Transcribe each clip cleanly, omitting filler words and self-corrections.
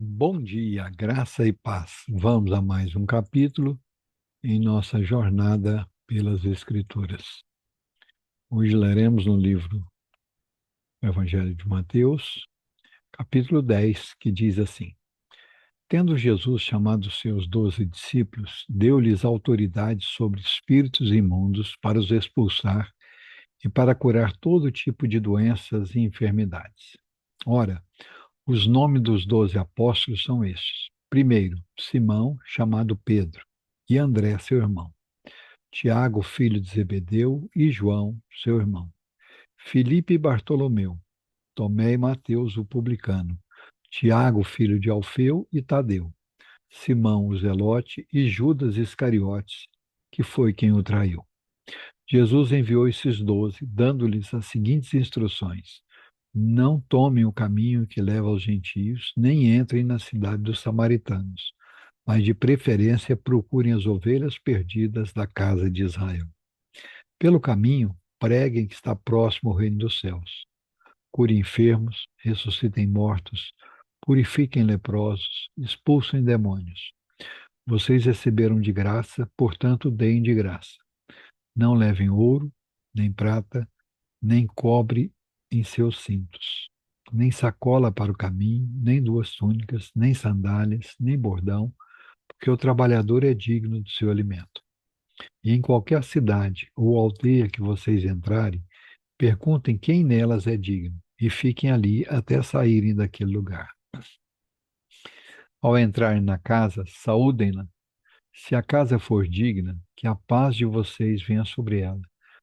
Bom dia, graça e paz. Vamos a mais um capítulo em nossa jornada pelas Escrituras. Hoje leremos no livro Evangelho de Mateus, capítulo 10, que diz assim: Tendo Jesus chamado os seus 12 discípulos, deu-lhes autoridade sobre espíritos imundos para os expulsar e para curar todo tipo de doenças e enfermidades. Ora, os nomes dos 12 apóstolos são estes. Primeiro, Simão, chamado Pedro, e André, seu irmão. Tiago, filho de Zebedeu, e João, seu irmão. Filipe e Bartolomeu. Tomé e Mateus, o publicano. Tiago, filho de Alfeu, e Tadeu. Simão, o zelote, e Judas Iscariotes, que foi quem o traiu. Jesus enviou esses 12, dando-lhes as seguintes instruções: não tomem o caminho que leva aos gentios, nem entrem na cidade dos samaritanos, mas de preferência procurem as ovelhas perdidas da casa de Israel. Pelo caminho, preguem que está próximo o reino dos céus. Curem enfermos, ressuscitem mortos, purifiquem leprosos, expulsem demônios. Vocês receberam de graça, portanto, deem de graça. Não levem ouro, nem prata, nem cobre em seus cintos, nem sacola para o caminho, nem duas túnicas, nem sandálias, nem bordão, porque o trabalhador é digno do seu alimento. E em qualquer cidade ou aldeia que vocês entrarem, perguntem quem nelas é digno, e fiquem ali até saírem daquele lugar. Ao entrarem na casa, saúdem-na. Se a casa for digna, que a paz de vocês venha sobre ela.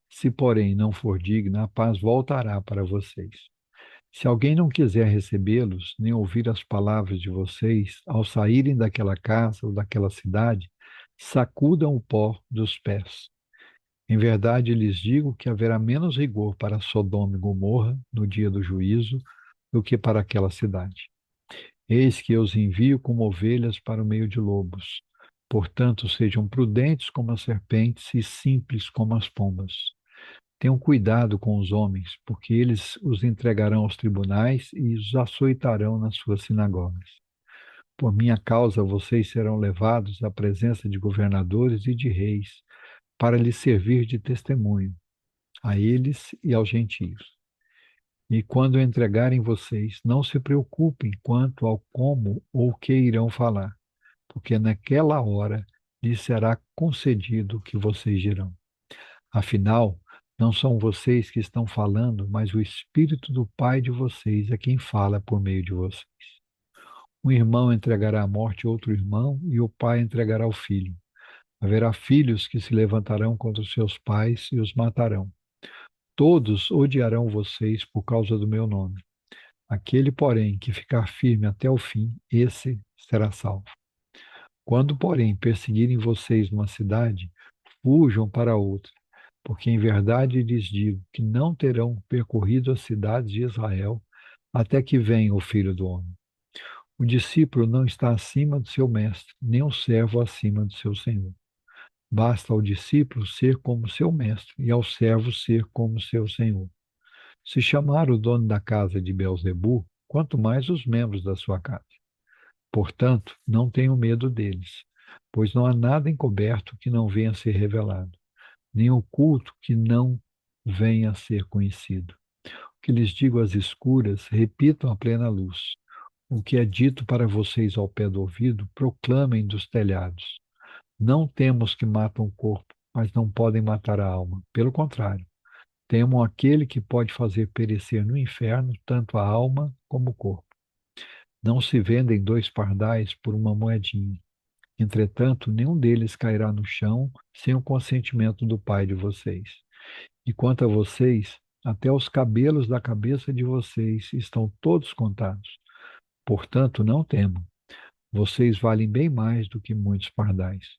Se, porém, não for digna, a paz voltará para vocês. Se alguém não quiser recebê-los, nem ouvir as palavras de vocês, ao saírem daquela casa ou daquela cidade, sacudam o pó dos pés. Em verdade, lhes digo que haverá menos rigor para Sodoma e Gomorra no dia do juízo do que para aquela cidade. Eis que eu os envio como ovelhas para o meio de lobos. Portanto, sejam prudentes como as serpentes e simples como as pombas. Tenham cuidado com os homens, porque eles os entregarão aos tribunais e os açoitarão nas suas sinagogas. Por minha causa, vocês serão levados à presença de governadores e de reis, para lhes servir de testemunho, a eles e aos gentios. E quando entregarem vocês, não se preocupem quanto ao como ou o que irão falar, porque naquela hora lhes será concedido o que vocês dirão. Afinal, não são vocês que estão falando, mas o Espírito do Pai de vocês é quem fala por meio de vocês. Um irmão entregará à morte outro irmão, e o pai entregará o filho. Haverá filhos que se levantarão contra os seus pais e os matarão. Todos odiarão vocês por causa do meu nome. Aquele, porém, que ficar firme até o fim, esse será salvo. Quando, porém, perseguirem vocês numa cidade, fujam para outra, porque em verdade lhes digo que não terão percorrido as cidades de Israel até que venha o Filho do Homem. O discípulo não está acima do seu mestre, nem o servo acima do seu senhor. Basta ao discípulo ser como seu mestre e ao servo ser como seu senhor. Se chamar o dono da casa de Beelzebu, quanto mais os membros da sua casa. Portanto, não tenham medo deles, pois não há nada encoberto que não venha a ser revelado, nem oculto que não venha a ser conhecido. O que lhes digo às escuras, repitam à plena luz. O que é dito para vocês ao pé do ouvido, proclamem dos telhados. Não temos que matam o corpo, mas não podem matar a alma. Pelo contrário, temam aquele que pode fazer perecer no inferno tanto a alma como o corpo. Não se vendem dois pardais por uma moedinha. Entretanto, nenhum deles cairá no chão sem o consentimento do Pai de vocês. E quanto a vocês, até os cabelos da cabeça de vocês estão todos contados. Portanto, não temam. Vocês valem bem mais do que muitos pardais.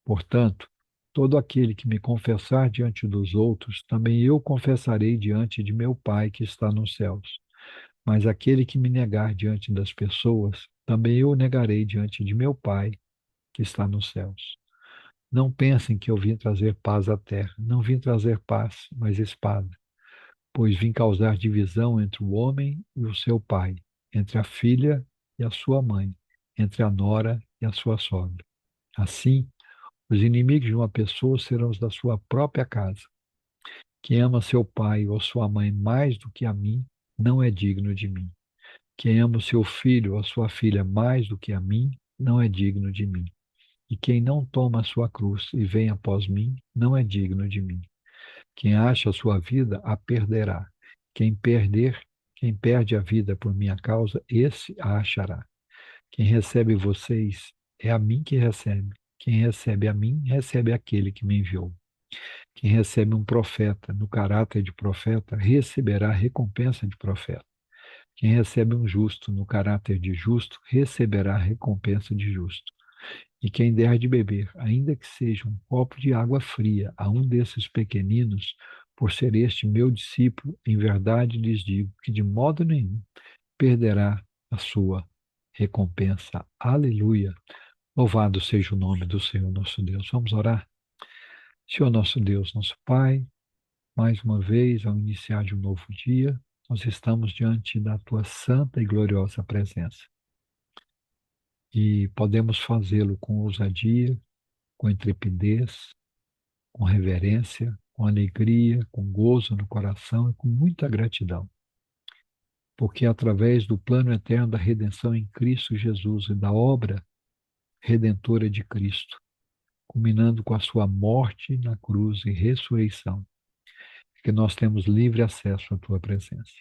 Portanto, todo aquele que me confessar diante dos outros, também eu confessarei diante de meu Pai que está nos céus. Mas aquele que me negar diante das pessoas, também eu o negarei diante de meu Pai que está nos céus. Não pensem que eu vim trazer paz à terra. Não vim trazer paz, mas espada. Pois vim causar divisão entre o homem e o seu pai, entre a filha e a sua mãe, entre a nora e a sua sogra. Assim, os inimigos de uma pessoa serão os da sua própria casa. Quem ama seu pai ou sua mãe mais do que a mim, não é digno de mim. Quem ama o seu filho ou sua filha mais do que a mim, não é digno de mim. E quem não toma a sua cruz e vem após mim, não é digno de mim. Quem acha a sua vida, a perderá. Quem perder, quem perde a vida por minha causa, esse a achará. Quem recebe vocês, é a mim que recebe. Quem recebe a mim, recebe aquele que me enviou. Quem recebe um profeta no caráter de profeta, receberá a recompensa de profeta. Quem recebe um justo no caráter de justo, receberá a recompensa de justo. E quem der de beber, ainda que seja um copo de água fria, a um desses pequeninos, por ser este meu discípulo, em verdade lhes digo que de modo nenhum perderá a sua recompensa. Aleluia! Louvado seja o nome do Senhor nosso Deus. Vamos orar? Senhor nosso Deus, nosso Pai, mais uma vez, ao iniciar de um novo dia, nós estamos diante da tua santa e gloriosa presença. E podemos fazê-lo com ousadia, com intrepidez, com reverência, com alegria, com gozo no coração e com muita gratidão. Porque através do plano eterno da redenção em Cristo Jesus e da obra redentora de Cristo, culminando com a sua morte na cruz e ressurreição, que nós temos livre acesso à tua presença.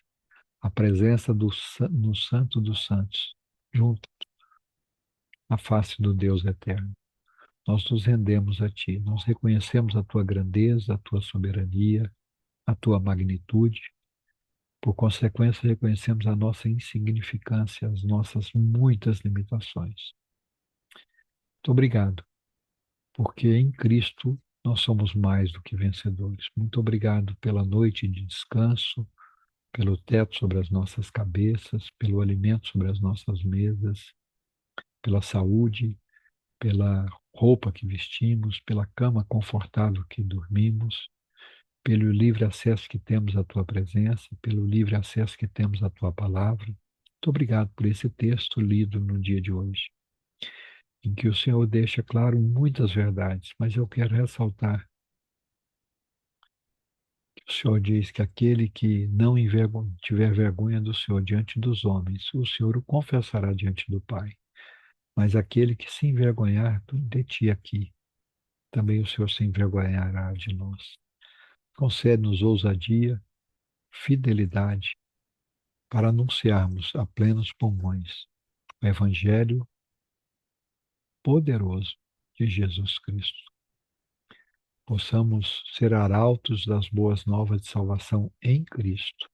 A presença no Santo dos Santos, junto à face do Deus eterno. Nós nos rendemos a ti, nós reconhecemos a tua grandeza, a tua soberania, a tua magnitude. Por consequência, reconhecemos a nossa insignificância, as nossas muitas limitações. Muito obrigado, porque em Cristo nós somos mais do que vencedores. Muito obrigado pela noite de descanso, pelo teto sobre as nossas cabeças, pelo alimento sobre as nossas mesas, pela saúde, pela roupa que vestimos, pela cama confortável que dormimos, pelo livre acesso que temos à tua presença, pelo livre acesso que temos à tua palavra. Muito obrigado por esse texto lido no dia de hoje, em que o Senhor deixa claro muitas verdades, mas eu quero ressaltar que o Senhor diz que aquele que não tiver vergonha do Senhor diante dos homens, o Senhor o confessará diante do Pai. Mas aquele que se envergonhar de ti aqui, também o Senhor se envergonhará de nós. Concede-nos ousadia, fidelidade, para anunciarmos a plenos pulmões o Evangelho poderoso de Jesus Cristo. Possamos ser arautos das boas novas de salvação em Cristo.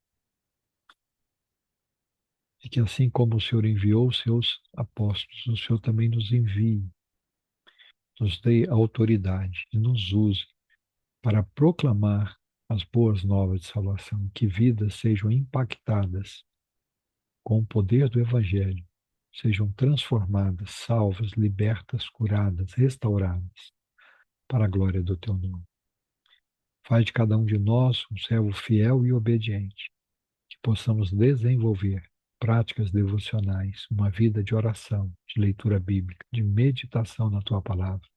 E que assim como o Senhor enviou os seus apóstolos, o Senhor também nos envie, nos dê autoridade e nos use para proclamar as boas novas de salvação, que vidas sejam impactadas com o poder do Evangelho, sejam transformadas, salvas, libertas, curadas, restauradas, para a glória do teu nome. Faz de cada um de nós um servo fiel e obediente, que possamos desenvolver práticas devocionais, uma vida de oração, de leitura bíblica, de meditação na tua palavra,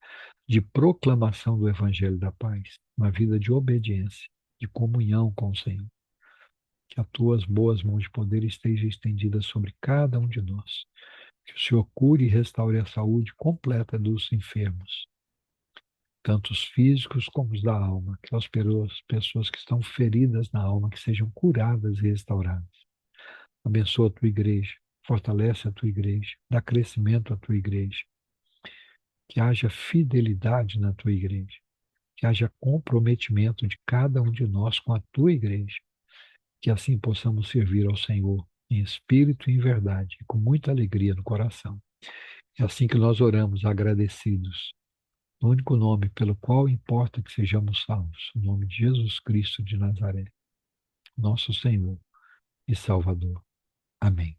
de proclamação do Evangelho da paz, uma vida de obediência, de comunhão com o Senhor. Que as tuas boas mãos de poder estejam estendidas sobre cada um de nós. Que o Senhor cure e restaure a saúde completa dos enfermos, tanto os físicos como os da alma. Que as pessoas que estão feridas na alma, que sejam curadas e restauradas. Abençoa a tua igreja, fortalece a tua igreja, dá crescimento à tua igreja. Que haja fidelidade na tua igreja, que haja comprometimento de cada um de nós com a tua igreja, que assim possamos servir ao Senhor em espírito e em verdade, e com muita alegria no coração. É assim que nós oramos, agradecidos, no único nome pelo qual importa que sejamos salvos, o nome de Jesus Cristo de Nazaré, nosso Senhor e Salvador. Amém.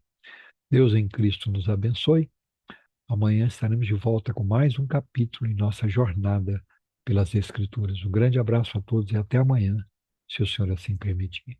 Deus em Cristo nos abençoe. Amanhã estaremos de volta com mais um capítulo em nossa jornada pelas Escrituras. Um grande abraço a todos e até amanhã, se o Senhor assim permitir.